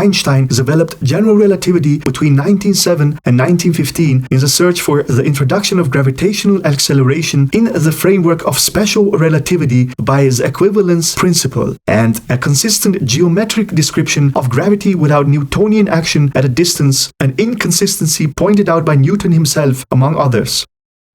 Einstein developed general relativity between 1907 and 1915 in the search for the introduction of gravitational acceleration in the framework of special relativity by the equivalence principle, and a consistent geometric description of gravity without Newtonian action at a distance, an inconsistency pointed out by Newton himself, among others.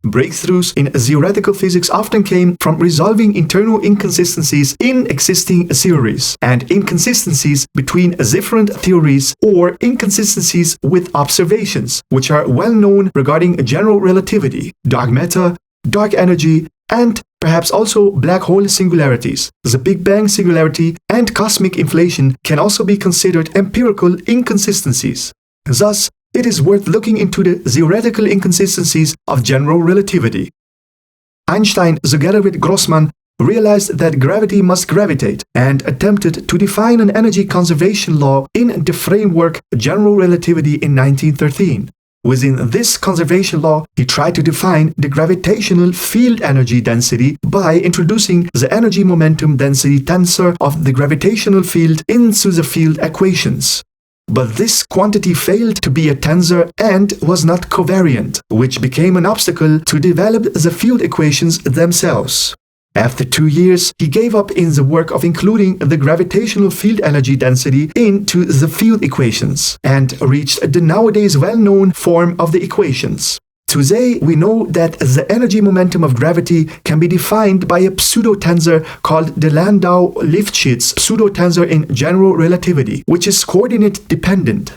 Breakthroughs in theoretical physics often came from resolving internal inconsistencies in existing theories, and inconsistencies between different theories or inconsistencies with observations, which are well known regarding general relativity, dark matter, dark energy, and perhaps also black hole singularities. The Big Bang singularity and cosmic inflation can also be considered empirical inconsistencies. Thus, it is worth looking into the theoretical inconsistencies of general relativity. Einstein, together with Grossmann, realized that gravity must gravitate and attempted to define an energy conservation law in the framework General Relativity in 1913. Within this conservation law, he tried to define the gravitational field energy density by introducing the energy momentum density tensor of the gravitational field into the field equations. But this quantity failed to be a tensor and was not covariant, which became an obstacle to develop the field equations themselves. After 2 years, he gave up in the work of including the gravitational field energy density into the field equations, and reached the nowadays well-known form of the equations. Today, we know that the energy momentum of gravity can be defined by a pseudo-tensor called the Landau-Lifshitz pseudo-tensor in general relativity, which is coordinate-dependent.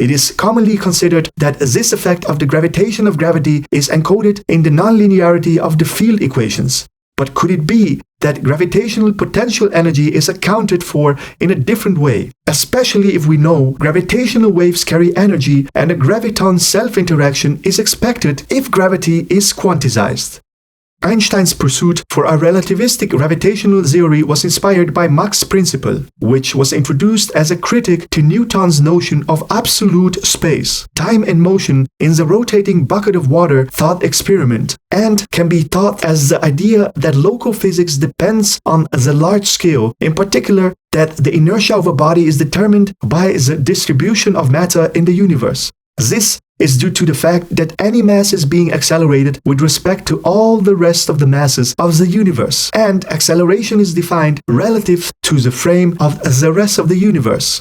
It is commonly considered that this effect of the gravitation of gravity is encoded in the nonlinearity of the field equations. But could it be that gravitational potential energy is accounted for in a different way, especially if we know gravitational waves carry energy and a graviton self-interaction is expected if gravity is quantized? Einstein's pursuit for a relativistic gravitational theory was inspired by Mach's principle, which was introduced as a critic to Newton's notion of absolute space, time and motion in the rotating bucket of water thought experiment, and can be thought as the idea that local physics depends on the large scale, in particular that the inertia of a body is determined by the distribution of matter in the universe. This is due to the fact that any mass is being accelerated with respect to all the rest of the masses of the universe, and acceleration is defined relative to the frame of the rest of the universe.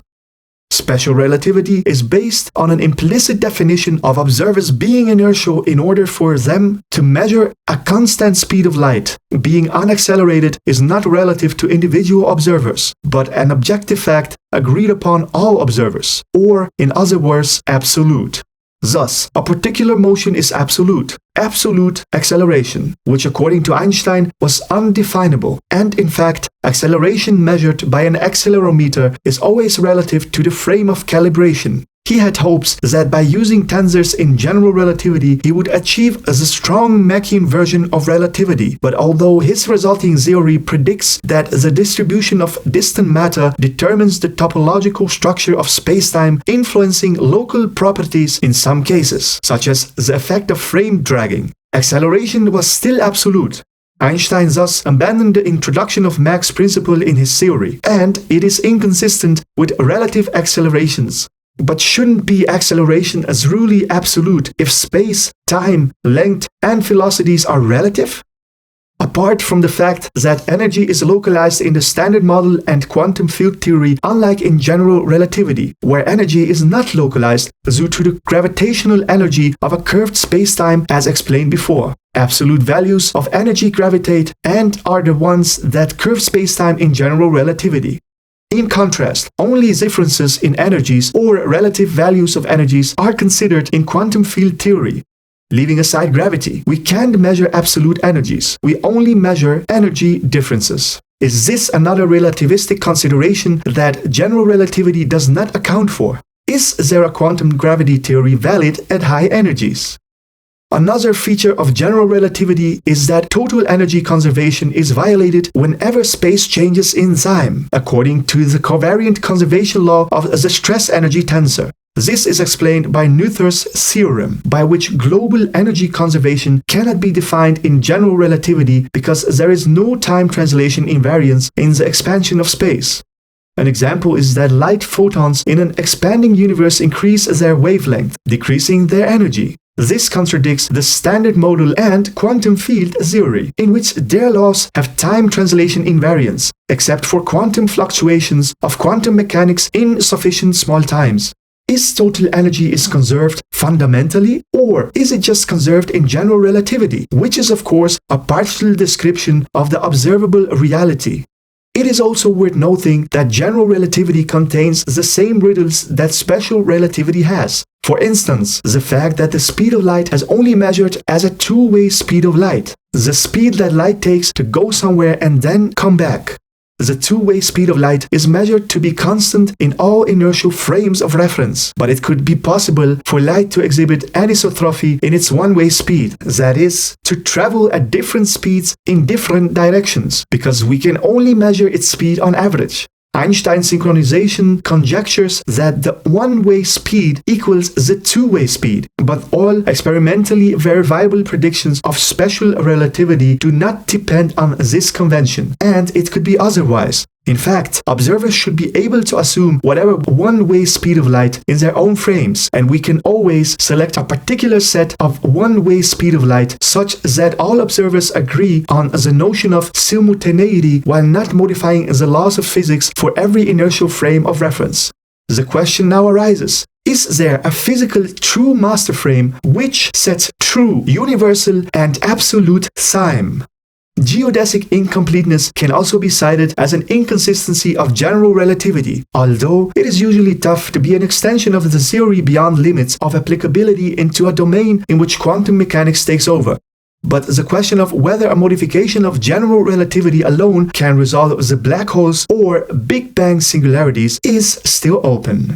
Special relativity is based on an implicit definition of observers being inertial in order for them to measure a constant speed of light. Being unaccelerated is not relative to individual observers, but an objective fact agreed upon all observers, or in other words, absolute. Thus, a particular motion is absolute acceleration, which according to Einstein was undefinable, and in fact, acceleration measured by an accelerometer is always relative to the frame of calibration. He had hopes that by using tensors in general relativity, he would achieve the strong Machian version of relativity. But although his resulting theory predicts that the distribution of distant matter determines the topological structure of spacetime, influencing local properties in some cases, such as the effect of frame dragging, acceleration was still absolute. Einstein thus abandoned the introduction of Mach's principle in his theory, and it is inconsistent with relative accelerations. But shouldn't be acceleration as really absolute if space, time, length, and velocities are relative? Apart from the fact that energy is localized in the Standard Model and quantum field theory, unlike in general relativity, where energy is not localized due to the gravitational energy of a curved spacetime as explained before. Absolute values of energy gravitate and are the ones that curve spacetime in general relativity. In contrast, only differences in energies or relative values of energies are considered in quantum field theory. Leaving aside gravity, we can't measure absolute energies. We only measure energy differences. Is this another relativistic consideration that general relativity does not account for? Is there a quantum gravity theory valid at high energies? Another feature of general relativity is that total energy conservation is violated whenever space changes in time, according to the covariant conservation law of the stress energy tensor. This is explained by Noether's theorem, by which global energy conservation cannot be defined in general relativity because there is no time translation invariance in the expansion of space. An example is that light photons in an expanding universe increase their wavelength, decreasing their energy. This contradicts the Standard Model and quantum field theory, in which their laws have time translation invariance, except for quantum fluctuations of quantum mechanics in sufficient small times. Is total energy conserved fundamentally, or is it just conserved in general relativity, which is of course a partial description of the observable reality? It is also worth noting that general relativity contains the same riddles that special relativity has. For instance, the fact that the speed of light is only measured as a two-way speed of light, the speed that light takes to go somewhere and then come back. The two-way speed of light is measured to be constant in all inertial frames of reference, but it could be possible for light to exhibit anisotropy in its one-way speed, that is, to travel at different speeds in different directions, because we can only measure its speed on average. Einstein's synchronization conjectures that the one-way speed equals the two-way speed, but all experimentally verifiable predictions of special relativity do not depend on this convention, and it could be otherwise. In fact, observers should be able to assume whatever one-way speed of light in their own frames, and we can always select a particular set of one-way speed of light such that all observers agree on the notion of simultaneity while not modifying the laws of physics for every inertial frame of reference. The question now arises: is there a physical true master frame which sets true, universal, and absolute time? Geodesic incompleteness can also be cited as an inconsistency of general relativity, although it is usually tough to be an extension of the theory beyond limits of applicability into a domain in which quantum mechanics takes over. But the question of whether a modification of general relativity alone can resolve the black holes or Big Bang singularities is still open.